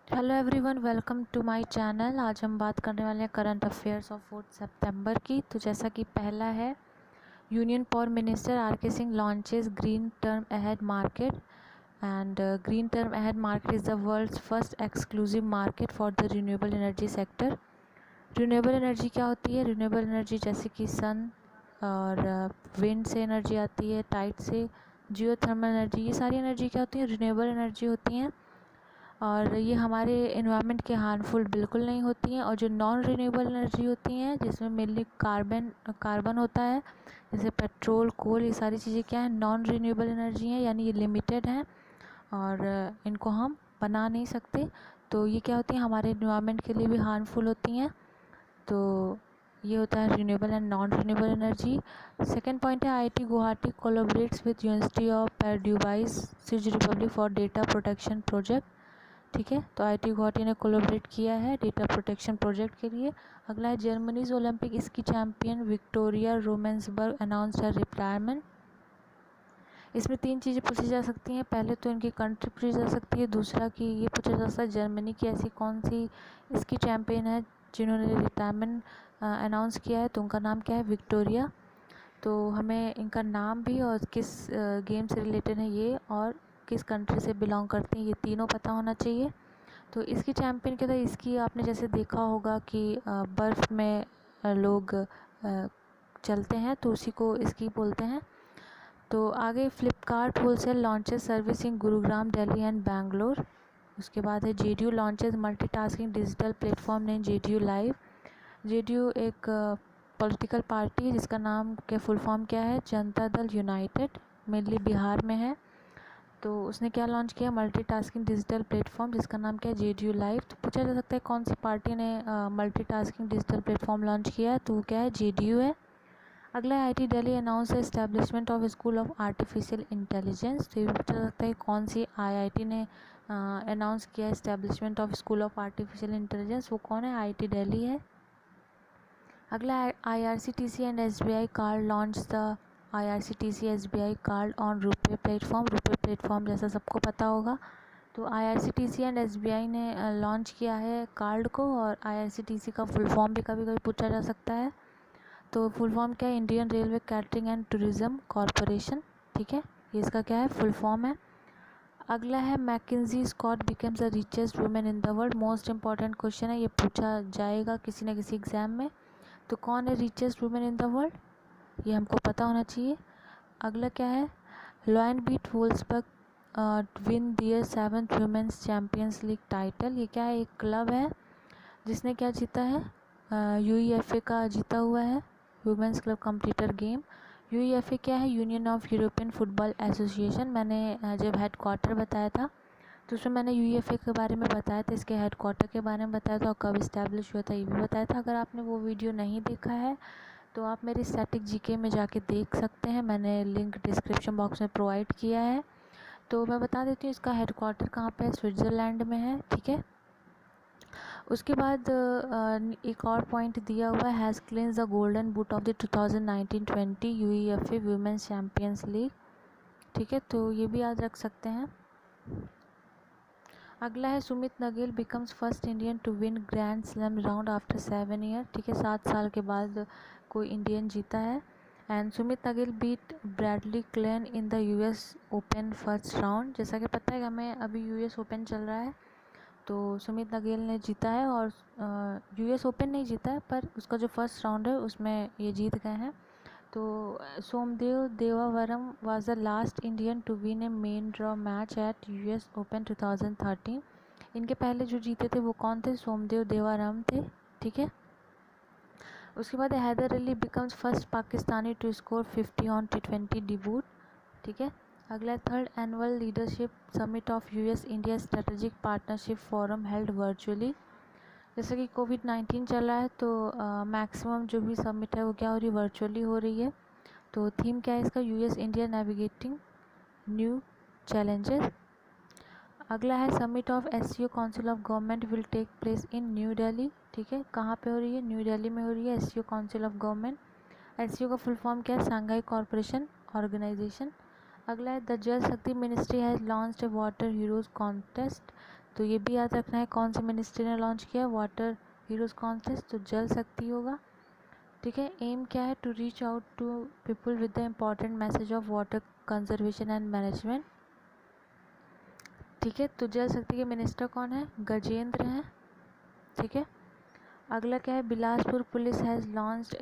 Hello everyone, welcome to my channel. आज हम बात करने वाले हैं करंट अफेयर्स ऑफ 4 सितंबर की। तो जैसा कि पहला है, union power minister R K Singh launches green term ahead market and green term ahead market is the world's first exclusive market for the renewable energy sector. Renewable energy क्या होती है? Renewable energy जैसे कि सन और विंड से energy आती है, Tide से, जियो थर्मल एनर्जी, ये सारी एनर्जी क्या होती है? रिन्यूएबल एनर्जी होती हैं और ये हमारे एनवायरनमेंट के हार्मफुल बिल्कुल नहीं होती हैं। और जो नॉन रिन्यूएबल एनर्जी होती हैं, जिसमें मेनली कार्बन होता है, जैसे पेट्रोल, कोल, ये सारी चीज़ें क्या है? नॉन रिन्यूएबल एनर्जी हैं, यानी ये लिमिटेड हैं और इनको हम बना नहीं सकते। तो ये क्या होती हैं? हमारे एनवायरनमेंट के लिए भी हार्मफुल होती हैं। तो ये होता है renewable and non renewable energy. Second point है, IIT Guwahati collaborates with university of Pardubice Czech republic for data protection project. ठीक है, तो आईआईटी गुवाहाटी ने कोलैबोरेट किया है डेटा प्रोटेक्शन प्रोजेक्ट के लिए। अगला है, Germany's Olympic ski champion Victoria Rebensburg announced her retirement. इसमें तीन चीज़ें पूछी जा सकती हैं। पहले तो इनकी कंट्री पूछी जा सकती है, दूसरा कि ये पूछा जा सकता है जर्मनी की ऐसी कौन सी स्की चैंपियन है जिन्होंने रिटायरमेंट अनाउंस किया है, तो उनका नाम क्या है? विक्टोरिया। तो हमें इनका नाम भी और किस गेम से रिलेटेड है ये, और किस कंट्री से बिलोंग करती हैं, ये तीनों पता होना चाहिए। तो इसकी चैम्पियन के लिए, इसकी आपने जैसे देखा होगा कि बर्फ़ में लोग चलते हैं, तो उसी को इसकी बोलते हैं। तो आगे, Flipkart wholesale launches service in Gurugram, Delhi and Bangalore. उसके बाद है, JDU launches multitasking digital platform name JDU live. JDU एक पॉलिटिकल पार्टी है जिसका नाम के फुल फॉर्म क्या है? जनता दल यूनाइटेड, मेनली बिहार में है। तो उसने क्या लॉन्च किया? मल्टीटास्किंग डिजिटल प्लेटफॉर्म, जिसका नाम क्या है? JDU live. तो पूछा जा सकता है कौन सी पार्टी ने मल्टीटास्किंग डिजिटल प्लेटफॉर्म लॉन्च किया है, तो वो क्या है? जेडीयू है। अगला है, IIT Delhi announce establishment of school of artificial intelligence. तो ये भी पूछा जा सकता है कौन सी आईआईटी ने अनाउंस किया establishment of school of artificial intelligence, वो कौन है? आईआईटी दिल्ली है। अगला, IRCTC and SBI card launch the IRCTC SBI card on RuPay platform. RuPay platform जैसा सबको पता होगा। तो IRCTC एंड SBI ने लॉन्च किया है कार्ड को, और IRCTC का फुल फॉर्म भी कभी कभी पूछा जा सकता है। तो फुल फॉर्म क्या है? Indian railway catering and tourism corporation. ठीक है, ये इसका क्या है? फुल फॉर्म है। अगला है, MacKenzie Scott becomes the richest women in the world. Most important question है, ये पूछा जाएगा किसी न किसी एग्जाम में। तो कौन है richest women in the world? ये हमको पता होना चाहिए। अगला क्या है, Lyon beat Wolfsburg win their 7th women's champions league title. ये क्या है? एक क्लब है जिसने क्या जीता है? यूईएफए का जीता हुआ है, women's club computer game. UEFA क्या है? Union of European football association. मैंने जब हेड क्वार्टर बताया था तो उसमें मैंने यूईएफए के बारे में बताया था, इसके हेड क्वार्टर के बारे में बताया था, और कब इस्टेब्लिश हुआ था ये भी बताया था। अगर आपने वो वीडियो नहीं देखा है तो आप मेरी स्टैटिक जीके में जाके देख सकते हैं, मैंने लिंक डिस्क्रिप्शन बॉक्स में प्रोवाइड किया है। तो मैं बता देती हूँ इसका हेड क्वार्टर कहाँ पे है। स्विट्ज़रलैंड में है। ठीक है, उसके बाद एक और पॉइंट दिया हुआ है, has cleans the golden boot of the 2019-20 UEFA women's champions league. ठीक है, तो ये भी याद रख सकते हैं। अगला है, Sumit Nagal becomes first Indian to win grand slam round after 7 year. ठीक है, 7 साल के बाद कोई इंडियन जीता है। And Sumit Nagal beat Bradley Klahn in the US Open first round. जैसा कि पता है कि हमें अभी यूएस ओपन चल रहा है, तो सुमित नगेल ने जीता है, और यूएस ओपन नहीं जीता है पर उसका जो फर्स्ट राउंड है उसमें ये जीत गए हैं। तो Somdev Devvarman was the last Indian to win a main draw match at US Open 2013। इनके पहले जो जीते थे वो कौन थे? सोमदेव देवारम थे। ठीक है, उसके बाद Haider Ali becomes first Pakistani to score 50 on T20 debut. ठीक है, अगला, third annual leadership summit of US India strategic partnership forum held virtually. जैसे कि कोविड-19 चल रहा है, तो मैक्सिमम जो भी समिट है वो क्या हो रही है? वर्चुअली हो रही है। तो थीम क्या है इसका? US India navigating new challenges. अगला है, summit of SCO council of government will take place in New Delhi. ठीक है, कहाँ पे हो रही है? न्यू दिल्ली में हो रही है SCO council of government. SCO का फुल फॉर्म क्या है? Shanghai corporation organisation. अगला है, the Jal Shakti ministry has launched a water heroes contest. तो ये भी याद रखना है कौन से मिनिस्ट्री ने लॉन्च किया, वाटर हीरोज कौन से, तो जल शक्ति होगा। ठीक है। एम क्या है, to reach out to people with the important message of water conservation and management. ठीक है। तो जल शक्ति के मिनिस्टर कौन है, गजेंद्र हैं। ठीक है। अगला क्या है, Bilaspur police has launched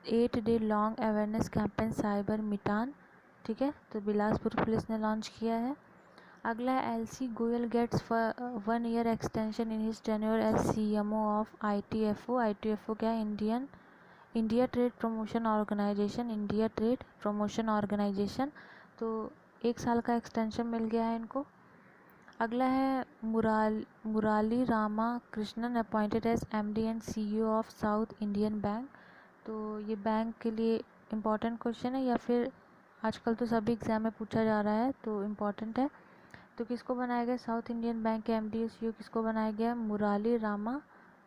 8 day long awareness campaign cyber Mitan. ठीक है। तो बिलासपुर पुलिस ने लॉन्च किया है। अगला है, LC Goyal gets 1 year extension in his tenure as CMO of ITFO. ITFO क्या है, India trade promotion organization, India trade promotion organization. तो 1 साल का एक्सटेंशन मिल गया है इनको। अगला है, Murali Rama Krishnan appointed as MD and CEO of South Indian Bank. तो ये बैंक के लिए इम्पॉर्टेंट क्वेश्चन है, या फिर आजकल तो सभी एग्जाम में पूछा जा रहा है, तो इम्पॉर्टेंट है। तो किसको बनाया गया, साउथ इंडियन बैंक के एमडी सीईओ किसको बनाया गया, मुराली रामा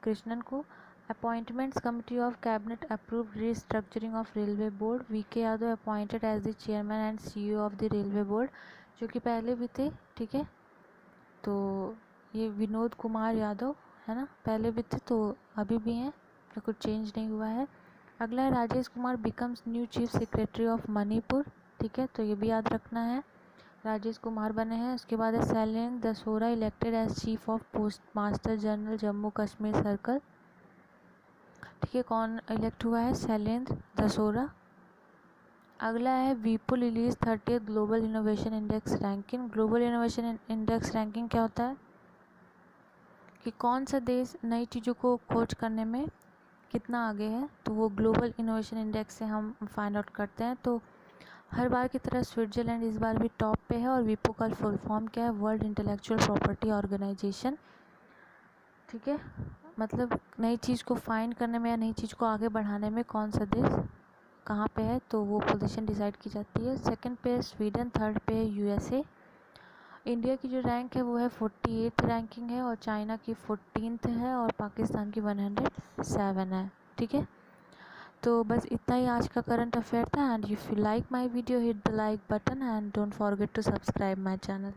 कृष्णन को। Appointments committee of cabinet approve restructuring of railway board. VK Yadav appointed as the chairman and CEO of the railway board, जो कि पहले भी थे। ठीक है। तो ये विनोद कुमार यादव है ना, पहले भी थे तो अभी भी हैं, तो कुछ चेंज नहीं हुआ है। अगला है, Rajesh Kumar becomes new chief secretary of Manipur. ठीक है। तो ये भी याद रखना है, राजेश कुमार बने हैं। उसके बाद है, Shailendra Dasora elected as chief of post master general Jammu Kashmir circle. ठीक है। कौन इलेक्ट हुआ है, शैलेंद्र दसोरा। अगला है, WIPO release 30th global innovation index ranking. Global innovation index ranking क्या होता है कि कौन सा देश नई चीज़ों को खोज करने में कितना आगे है, तो वो ग्लोबल इनोवेशन इंडेक्स से हम फाइंड आउट करते हैं। तो हर बार की तरह स्विट्ज़रलैंड इस बार भी टॉप पे है, और विपो का फुल फॉर्म क्या है, वर्ल्ड इंटेलेक्चुअल प्रॉपर्टी ऑर्गेनाइजेशन। ठीक है। मतलब नई चीज़ को फाइंड करने में या नई चीज़ को आगे बढ़ाने में कौन सा देश कहाँ पे है, तो वो पोजीशन डिसाइड की जाती है। सेकंड पे है स्वीडन, थर्ड पे है यूएसए। इंडिया की जो रैंक है वो है 48th रैंकिंग है, और चाइना की 14th है, और पाकिस्तान की 107 है। ठीक है। तो बस इतना ही आज का करंट अफेयर था। And if you like my video, hit the like button and don't forget to subscribe my channel.